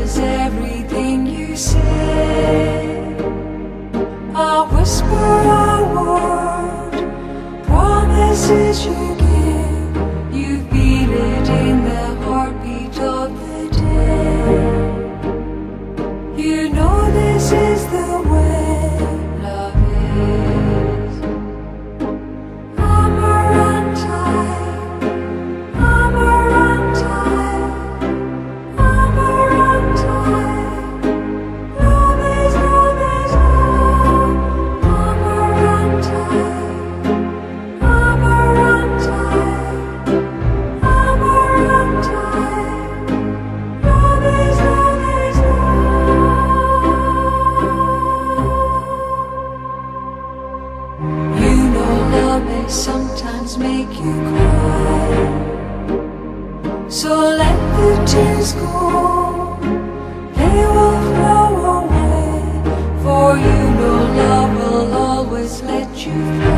is everything you say. A whisper, a word, promises you give. You feel it in the heartbeat of the day. You know this is the way love is. I'm a run tight, I'm a run tight, I'm a run tight. Love is love. I'm a run tight, I'm a run tight, I'm a run tight. Love is love. You know love may sometimes make you cry, so let the tears go, they will flow away. For you know love will always let you fly.